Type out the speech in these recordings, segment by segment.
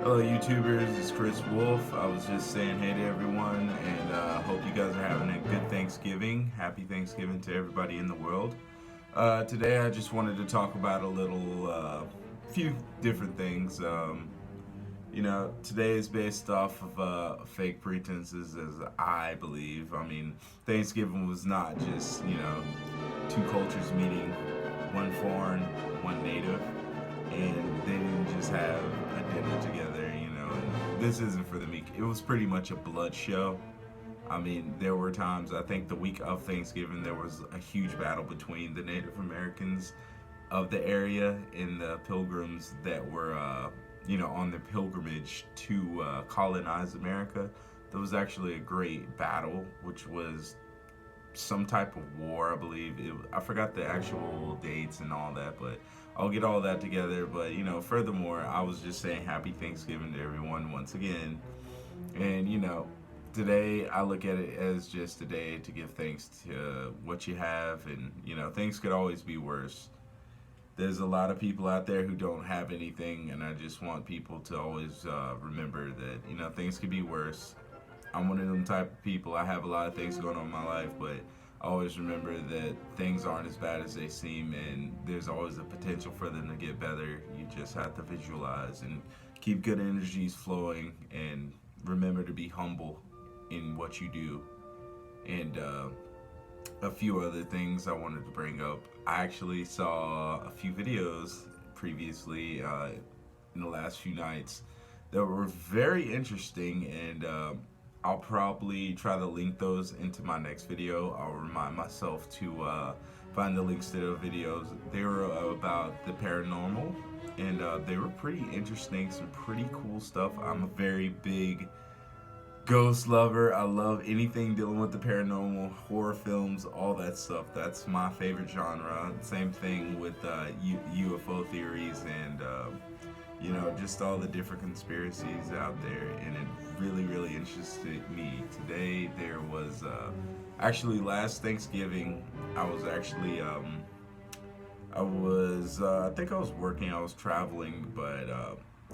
Hello, YouTubers. It's Chris Wolf. I was just saying hey to everyone, and hope you guys are having a good Thanksgiving. Happy Thanksgiving to everybody in the world. Today, I just wanted to talk about a little, few different things. Today is based off of fake pretenses, as I believe. I mean, Thanksgiving was not just two cultures meeting, one foreign, one native, and they didn't just have a dinner together. And this isn't for the meek. It was pretty much a blood show. I mean, there were times, I think the week of Thanksgiving, there was a huge battle between the Native Americans of the area and the pilgrims that were, on the pilgrimage to colonize America. There was actually a great battle, which was some type of war, I believe. I forgot the actual dates and all that, but I'll get all that together. But furthermore, I was just saying happy Thanksgiving to everyone once again. And today I look at it as just a day to give thanks to what you have, and things could always be worse. There's a lot of people out there who don't have anything, and I just want people to always remember that things could be worse. I'm one of them type of people. I have a lot of things going on in my life, but I always remember that things aren't as bad as they seem, and there's always a potential for them to get better. You just have to visualize and keep good energies flowing, and remember to be humble in what you do. And a few other things I wanted to bring up. I actually saw a few videos previously in the last few nights that were very interesting, and I'll probably try to link those into my next video. I'll remind myself to find the links to the videos. They were about the paranormal, and they were pretty interesting, some pretty cool stuff. I'm a very big ghost lover. I love anything dealing with the paranormal, horror films, all that stuff. That's my favorite genre. Same thing with UFO theories and just all the different conspiracies out there, and it really, really interested me. Today there was actually last Thanksgiving. I think I was working. I was traveling, but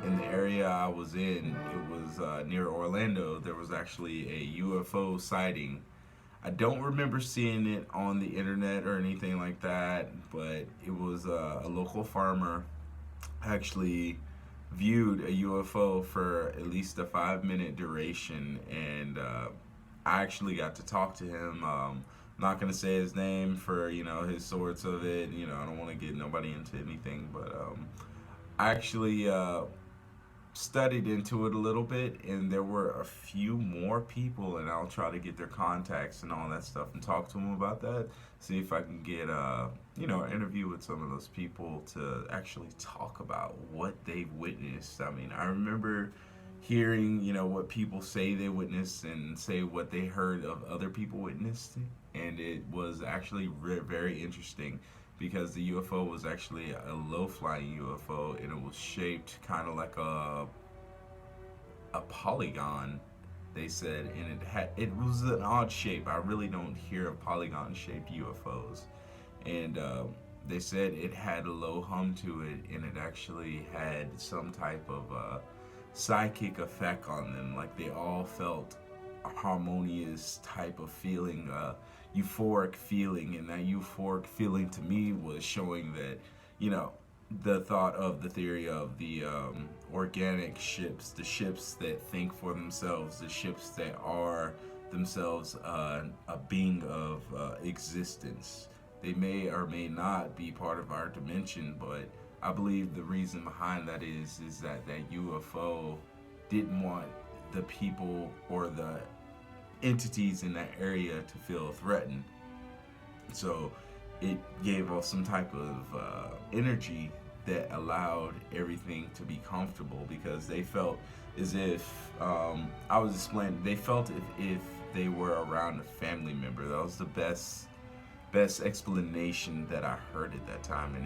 in the area I was in, it was near Orlando. There was actually a UFO sighting. I don't remember seeing it on the internet or anything like that, but it was a local farmer actually viewed a UFO for at least a 5 minute duration, and I actually got to talk to him. Not gonna say his name for his sorts of it. I don't want to get nobody into anything, but I actually studied into it a little bit, and there were a few more people, and I'll try to get their contacts and all that stuff and talk to them about that. See if I can get an interview with some of those people to actually talk about what they've witnessed. I mean, I remember hearing what people say they witnessed and say what they heard of other people witnessed, and it was actually very interesting, because the UFO was actually a low-flying UFO, and it was shaped kind of like a polygon. They said, and it was an odd shape. I really don't hear of polygon-shaped UFOs, and they said it had a low hum to it, and it actually had some type of psychic effect on them. Like they all felt a harmonious type of feeling, euphoric feeling, and that euphoric feeling to me was showing that the thought of the theory of the organic ships, the ships that think for themselves, the ships that are themselves a being of existence. They may or may not be part of our dimension, but I believe the reason behind that is that UFO didn't want the people or the entities in that area to feel threatened. So it gave off some type of energy that allowed everything to be comfortable, because they felt as if I was explaining, they felt if they were around a family member. That was the best explanation that I heard at that time, and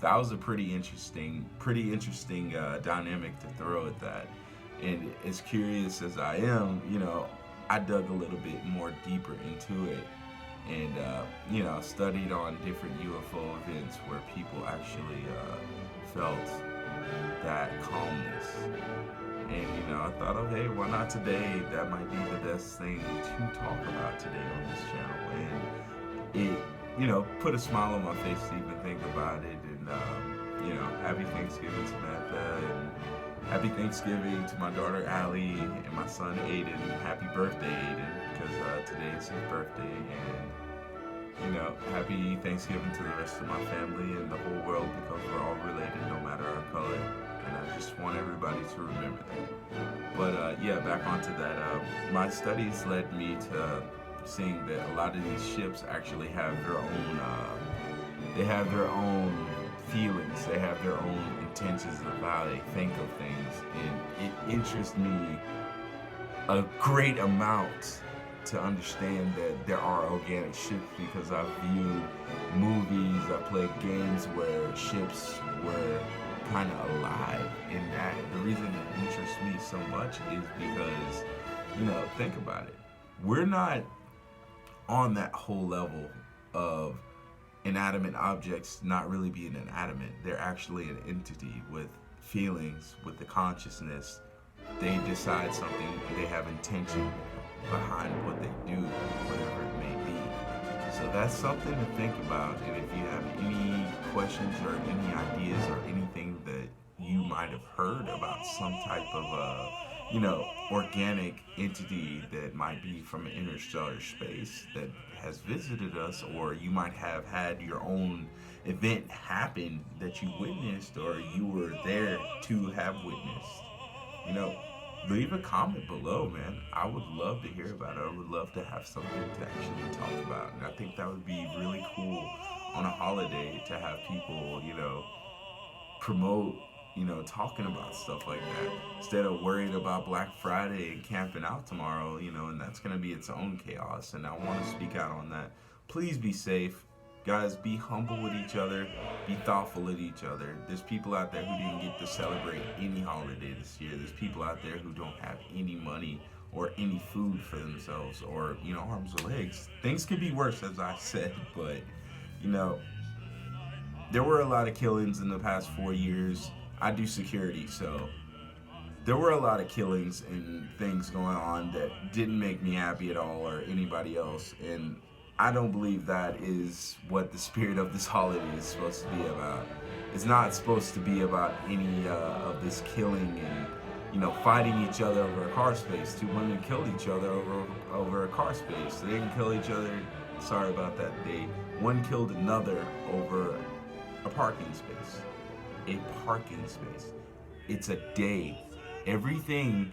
that was a pretty interesting dynamic to throw at that. And as curious as I am, I dug a little bit more deeper into it, and studied on different UFO events where people actually felt that calmness. And I thought, oh hey, why not today? That might be the best thing to talk about today on this channel. And it, put a smile on my face to even think about it. And happy Thanksgiving, Samantha, and happy Thanksgiving to my daughter Allie and my son Aiden. Happy birthday, Aiden, because today is his birthday. And happy Thanksgiving to the rest of my family and the whole world, because we're all related no matter our color. And I just want everybody to remember that. But yeah, back onto that. My studies led me to seeing that a lot of these ships actually have their own. They have their own feelings. They have their own intentions of how they think of things, and it interests me a great amount to understand that there are organic ships, because I've viewed movies, I played games where ships were kind of alive. And that the reason it interests me so much is because, think about it. We're not on that whole level of inanimate objects not really being inanimate. They're actually an entity with feelings, with the consciousness. They decide something, they have intention behind what they do, whatever it may be. So that's something to think about. And if you have any questions or any ideas or anything that you might have heard about some type of organic entity that might be from an interstellar space that has visited us, or you might have had your own event happen that you witnessed, or you were there to have witnessed, leave a comment below, man. I would love to hear about it. I would love to have something to actually talk about. And I think that would be really cool on a holiday to have people, promote, talking about stuff like that, instead of worried about Black Friday and camping out tomorrow, and that's going to be its own chaos. And I want to speak out on that. Please be safe. Guys, be humble with each other. Be thoughtful with each other. There's people out there who didn't get to celebrate any holiday this year. There's people out there who don't have any money or any food for themselves, or, arms or legs. Things could be worse, as I said, but, there were a lot of killings in the past 4 years. I do security, so there were a lot of killings and things going on that didn't make me happy at all, or anybody else. And I don't believe that is what the spirit of this holiday is supposed to be about. It's not supposed to be about any of this killing and fighting each other over a car space. Two women killed each other over a car space. They didn't kill each other. Sorry about that. One killed another over a parking space. A parking space. It's a day. Everything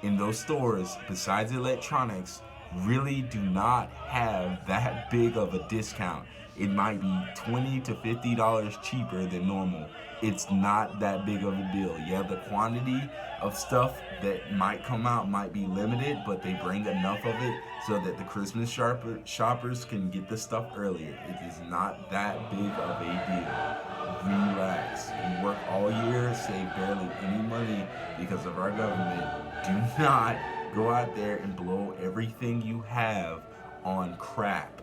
in those stores, besides electronics, really do not have that big of a discount. It might be $20 to $50 cheaper than normal. It's not that big of a deal. Yeah, the quantity of stuff that might come out might be limited, but they bring enough of it so that the Christmas shoppers can get the stuff earlier. It is not that big of a deal. Relax. You work all year, save barely any money because of our government. Do not go out there and blow everything you have on crap.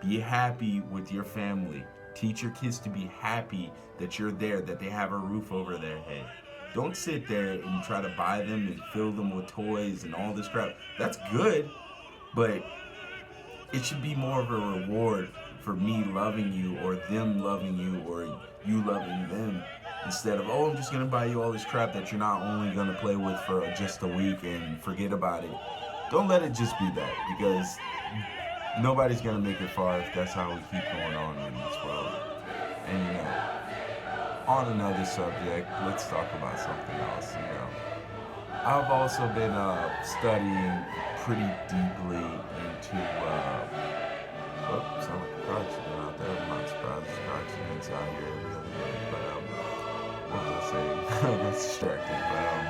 Be happy with your family. Teach your kids to be happy that you're there, that they have a roof over their head. Don't sit there and try to buy them and fill them with toys and all this crap. That's good, but it should be more of a reward for me loving you, or them loving you, or you loving them, instead of, oh, I'm just gonna buy you all this crap that you're not only gonna play with for just a week and forget about it. Don't let it just be that, because nobody's gonna make it far if that's how we keep going on in this world. And on another subject, let's talk about something else. I've also been studying pretty deeply into sound like a car accident out there. I'm not surprised there's car accidents out here every other day. But what was I saying? I got distracted. But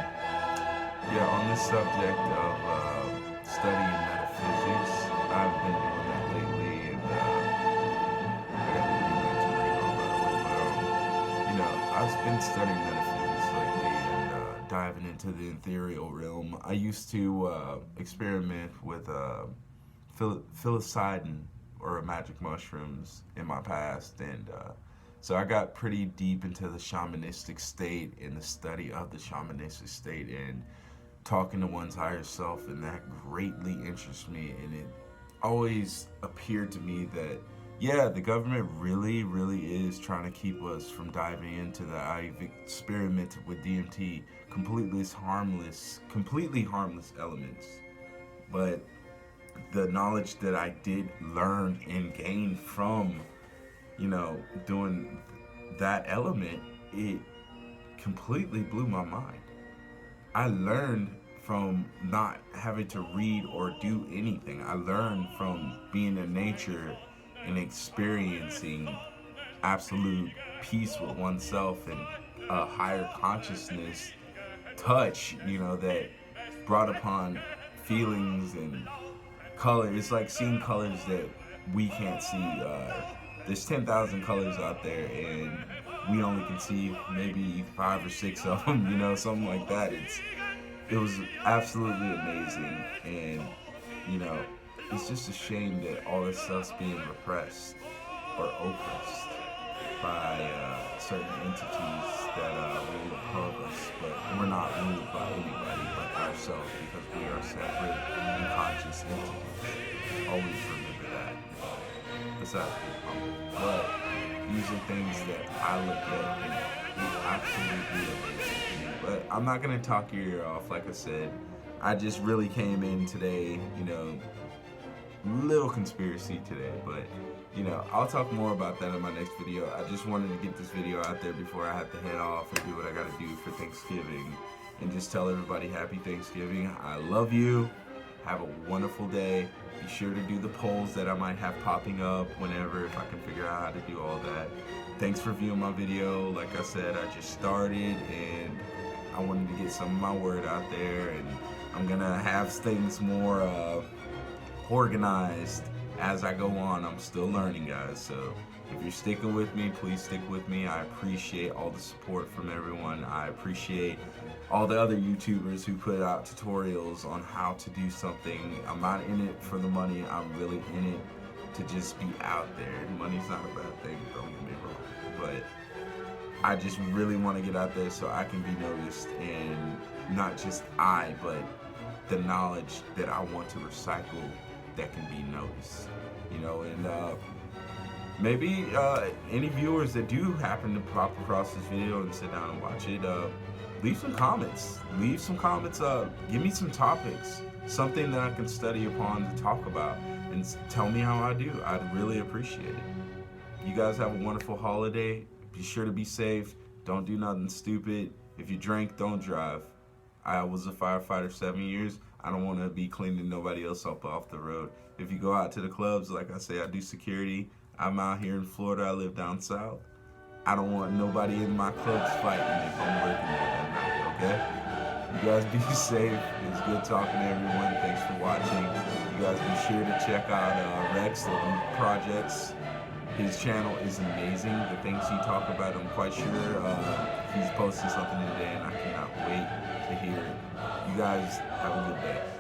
yeah, on this subject of studying metaphysics, I've been doing that lately, and I got the reading to read on, by the way. But I've been studying metaphysics lately and diving into the ethereal realm. I used to experiment with psilocybin or magic mushrooms in my past, and So I got pretty deep into the shamanistic state and the study of the shamanistic state and talking to one's higher self, and that greatly interests me. And it always appeared to me that, yeah, the government really, really is trying to keep us from diving into that. I've experimented with DMT, completely harmless elements. But the knowledge that I did learn and gain from, doing that element, it completely blew my mind. I learned from not having to read or do anything. I learned from being in nature and experiencing absolute peace with oneself and a higher consciousness touch, that brought upon feelings and color. It's like seeing colors that we can't see. There's 10,000 colors out there, and we only can see maybe 5 or 6 of them, something like that. It was absolutely amazing, and it's just a shame that all this stuff's being repressed or oppressed by certain entities that rule above us, but we're not ruled by anybody but ourselves, because we are separate and conscious entities. Always remember that. Besides being humble, but these are things that I look at and it's absolutely amazing to me. But I'm not gonna talk your ear off. Like I said, I just really came in today, little conspiracy today, but I'll talk more about that in my next video. I just wanted to get this video out there before I have to head off and do what I gotta do for Thanksgiving, and just tell everybody happy Thanksgiving. I love you. Have a wonderful day. Be sure to do the polls that I might have popping up whenever, if I can figure out how to do all that. Thanks for viewing my video. Like I said, I just started and I wanted to get some of my word out there, and I'm gonna have things more organized as I go on. I'm still learning, guys, so if you're sticking with me, please stick with me. I appreciate all the support from everyone. I appreciate all the other YouTubers who put out tutorials on how to do something. I'm not in it for the money. I'm really in it to just be out there. Money's not a bad thing, don't get me wrong, but I just really want to get out there so I can be noticed, and not just I, but the knowledge that I want to recycle that can be noticed, and maybe any viewers that do happen to pop across this video and sit down and watch it, leave some comments. Give me some topics, something that I can study upon to talk about, and tell me how I do. I'd really appreciate it. You guys have a wonderful holiday. Be sure to be safe. Don't do nothing stupid. If you drink, don't drive. I was a firefighter 7 years. I don't want to be cleaning nobody else up off the road. If you go out to the clubs, like I say, I do security. I'm out here in Florida. I live down south. I don't want nobody in my clubs fighting if I'm working there that night, okay? You guys be safe. It's good talking to everyone. Thanks for watching. You guys be sure to check out Rex, the new projects. His channel is amazing. The things he talk about, I'm quite sure he's posting something today, and I cannot wait to hear it. You guys have a good day.